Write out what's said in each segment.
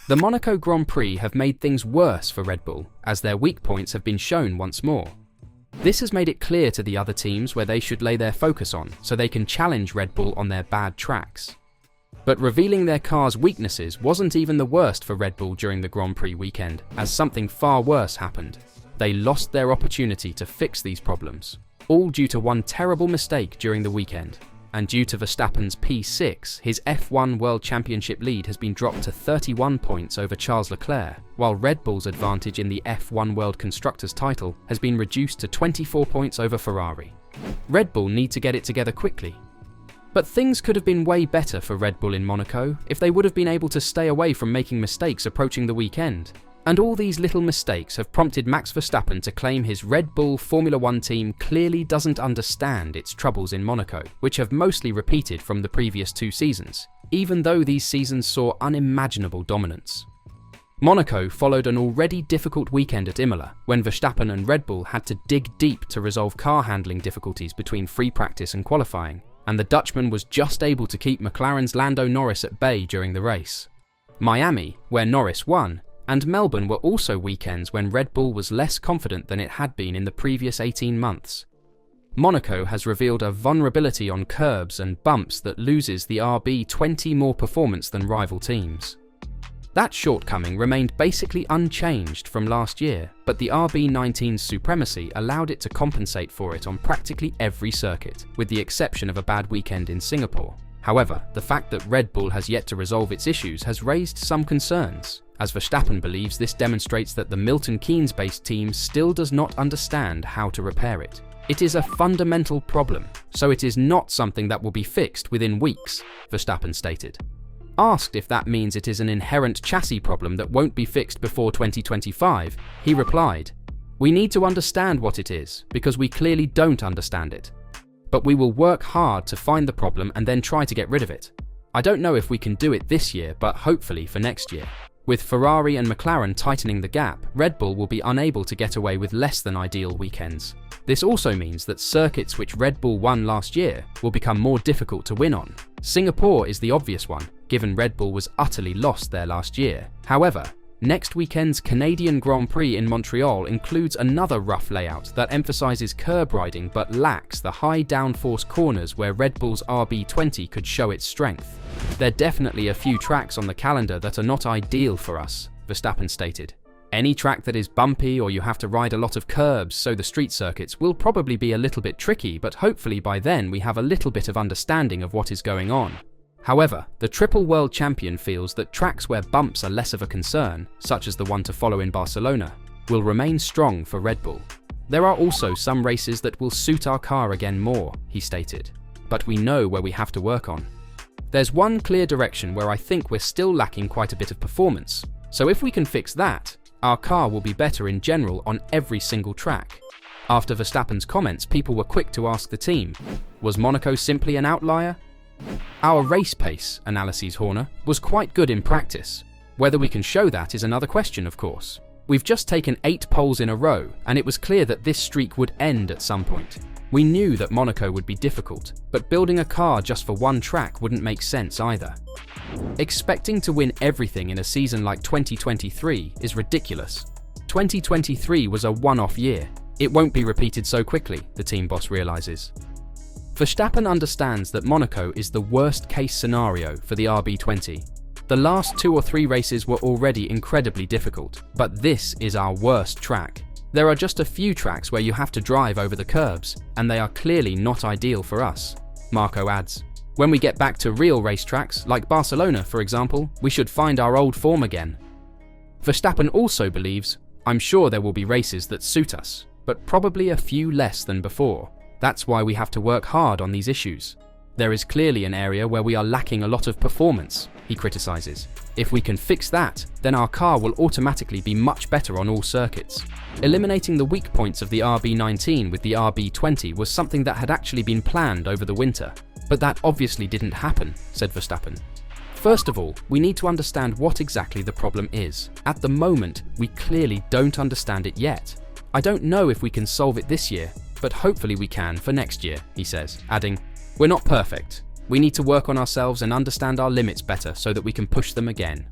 The Monaco Grand Prix have made things worse for Red Bull, as their weak points have been shown once more. This has made it clear to the other teams where they should lay their focus on, so they can challenge Red Bull on their bad tracks. But revealing their car's weaknesses wasn't even the worst for Red Bull during the Grand Prix weekend, as something far worse happened. They lost their opportunity to fix these problems, all due to one terrible mistake during the weekend. And due to Verstappen's P6, his F1 World Championship lead has been dropped to 31 points over Charles Leclerc, while Red Bull's advantage in the F1 World Constructors title has been reduced to 24 points over Ferrari. Red Bull need to get it together quickly. But things could have been way better for Red Bull in Monaco if they would have been able to stay away from making mistakes approaching the weekend. And all these little mistakes have prompted Max Verstappen to claim his Red Bull Formula One team clearly doesn't understand its troubles in Monaco, which have mostly repeated from the previous 2 seasons, even though these seasons saw unimaginable dominance. Monaco followed an already difficult weekend at Imola, when Verstappen and Red Bull had to dig deep to resolve car handling difficulties between free practice and qualifying, and the Dutchman was just able to keep McLaren's Lando Norris at bay during the race. Miami, where Norris won, and Melbourne were also weekends when Red Bull was less confident than it had been in the previous 18 months. Monaco has revealed a vulnerability on curbs and bumps that loses the RB20 more performance than rival teams. That shortcoming remained basically unchanged from last year, but the RB19's supremacy allowed it to compensate for it on practically every circuit, with the exception of a bad weekend in Singapore. However, the fact that Red Bull has yet to resolve its issues has raised some concerns, as Verstappen believes this demonstrates that the Milton Keynes-based team still does not understand how to repair it. It is a fundamental problem, so it is not something that will be fixed within weeks, Verstappen stated. Asked if that means it is an inherent chassis problem that won't be fixed before 2025, he replied, "We need to understand what it is, because we clearly don't understand it. But we will work hard to find the problem and then try to get rid of it. I don't know if we can do it this year, but hopefully for next year." With Ferrari and McLaren tightening the gap, Red Bull will be unable to get away with less than ideal weekends. This also means that circuits which Red Bull won last year will become more difficult to win on. Singapore is the obvious one, given Red Bull was utterly lost there last year. However, next weekend's Canadian Grand Prix in Montreal includes another rough layout that emphasizes curb riding but lacks the high downforce corners where Red Bull's RB20 could show its strength. "There are definitely a few tracks on the calendar that are not ideal for us," Verstappen stated. "Any track that is bumpy or you have to ride a lot of curbs, so the street circuits, will probably be a little bit tricky, but hopefully by then we have a little bit of understanding of what is going on." However, the triple world champion feels that tracks where bumps are less of a concern, such as the one to follow in Barcelona, will remain strong for Red Bull. "There are also some races that will suit our car again more," he stated, "but we know where we have to work on. There's one clear direction where I think we're still lacking quite a bit of performance, so if we can fix that, our car will be better in general on every single track." After Verstappen's comments, people were quick to ask the team, was Monaco simply an outlier? "Our race pace," analyses Horner, "was quite good in practice. Whether we can show that is another question, of course. We've just taken 8 poles in a row, and it was clear that this streak would end at some point. We knew that Monaco would be difficult, but building a car just for one track wouldn't make sense either. Expecting to win everything in a season like 2023 is ridiculous. 2023 was a one-off year. It won't be repeated so quickly," the team boss realizes. Verstappen understands that Monaco is the worst-case scenario for the RB20. The last 2 or 3 races were already incredibly difficult, but this is our worst track. There are just a few tracks where you have to drive over the curbs, and they are clearly not ideal for us, Marko adds. "When we get back to real racetracks, like Barcelona for example, we should find our old form again." Verstappen also believes, "I'm sure there will be races that suit us, but probably a few less than before. That's why we have to work hard on these issues. There is clearly an area where we are lacking a lot of performance," he criticizes. "If we can fix that, then our car will automatically be much better on all circuits." Eliminating the weak points of the RB19 with the RB20 was something that had actually been planned over the winter. "But that obviously didn't happen," said Verstappen. "First of all, we need to understand what exactly the problem is. At the moment, we clearly don't understand it yet. I don't know if we can solve it this year, but hopefully we can for next year," he says, adding, "We're not perfect. We need to work on ourselves and understand our limits better so that we can push them again."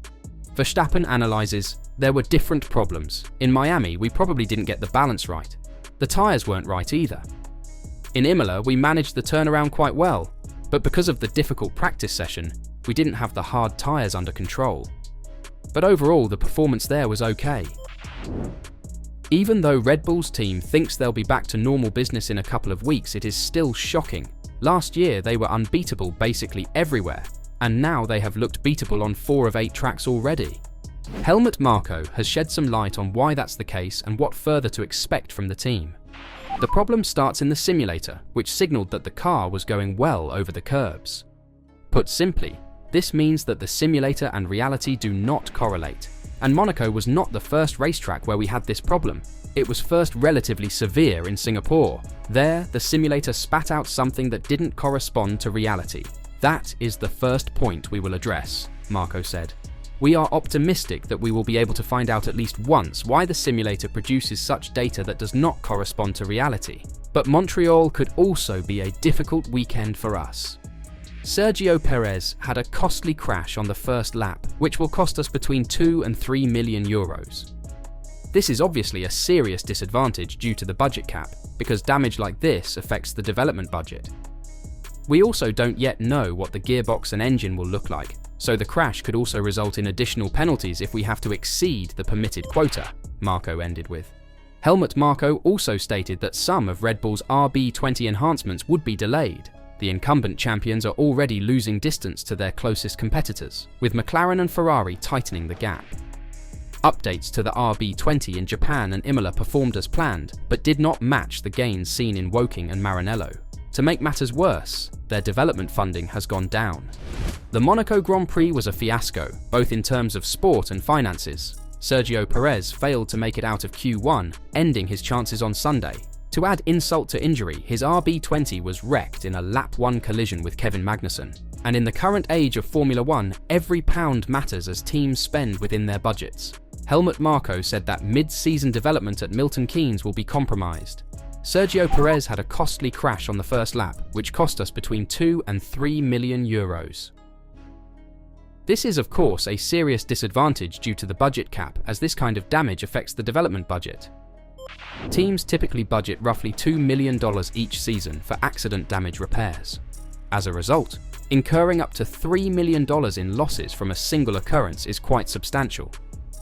Verstappen analyzes, "There were different problems. In Miami, we probably didn't get the balance right. The tyres weren't right either. In Imola, we managed the turnaround quite well, but because of the difficult practice session, we didn't have the hard tyres under control. But overall, the performance there was okay." Even though Red Bull's team thinks they'll be back to normal business in a couple of weeks, it is still shocking. Last year, they were unbeatable basically everywhere, and now they have looked beatable on 4 of 8 tracks already. Helmut Marko has shed some light on why that's the case and what further to expect from the team. The problem starts in the simulator, which signaled that the car was going well over the curbs. Put simply, this means that the simulator and reality do not correlate, and Monaco was not the first racetrack where we had this problem. It was first relatively severe in Singapore. There, the simulator spat out something that didn't correspond to reality. "That is the first point we will address," Marko said. "We are optimistic that we will be able to find out at least once why the simulator produces such data that does not correspond to reality. But Montreal could also be a difficult weekend for us." Sergio Perez had a costly crash on the first lap, which will cost us between 2 and 3 million euros. This is obviously a serious disadvantage due to the budget cap, because damage like this affects the development budget. We also don't yet know what the gearbox and engine will look like, so the crash could also result in additional penalties if we have to exceed the permitted quota, Marko ended with. Helmut Marko also stated that some of Red Bull's RB20 enhancements would be delayed. The incumbent champions are already losing distance to their closest competitors, with McLaren and Ferrari tightening the gap. Updates to the RB20 in Japan and Imola performed as planned, but did not match the gains seen in Woking and Maranello. To make matters worse, their development funding has gone down. The Monaco Grand Prix was a fiasco, both in terms of sport and finances. Sergio Perez failed to make it out of Q1, ending his chances on Sunday. To add insult to injury, his RB20 was wrecked in a lap 1 collision with Kevin Magnussen. And in the current age of Formula 1, every pound matters as teams spend within their budgets. Helmut Marko said that mid-season development at Milton Keynes will be compromised. Sergio Perez had a costly crash on the first lap, which cost us between 2 and 3 million euros. This is of course a serious disadvantage due to the budget cap, as this kind of damage affects the development budget. Teams typically budget roughly $2 million each season for accident damage repairs. As a result, incurring up to $3 million in losses from a single occurrence is quite substantial.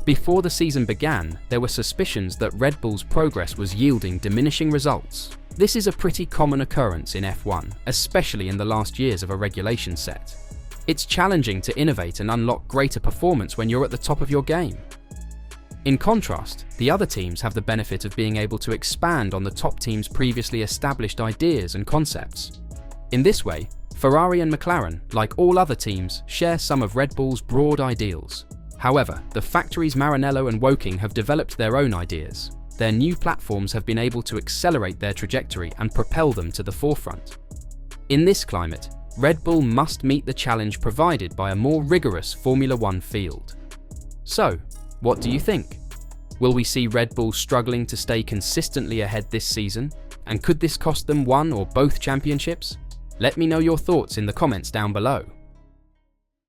Before the season began, there were suspicions that Red Bull's progress was yielding diminishing results. This is a pretty common occurrence in F1, especially in the last years of a regulation set. It's challenging to innovate and unlock greater performance when you're at the top of your game. In contrast, the other teams have the benefit of being able to expand on the top team's previously established ideas and concepts. In this way, Ferrari and McLaren, like all other teams, share some of Red Bull's broad ideals. However, the factories Maranello and Woking have developed their own ideas. Their new platforms have been able to accelerate their trajectory and propel them to the forefront. In this climate, Red Bull must meet the challenge provided by a more rigorous Formula 1 field. So, what do you think? Will we see Red Bull struggling to stay consistently ahead this season? And could this cost them one or both championships? Let me know your thoughts in the comments down below.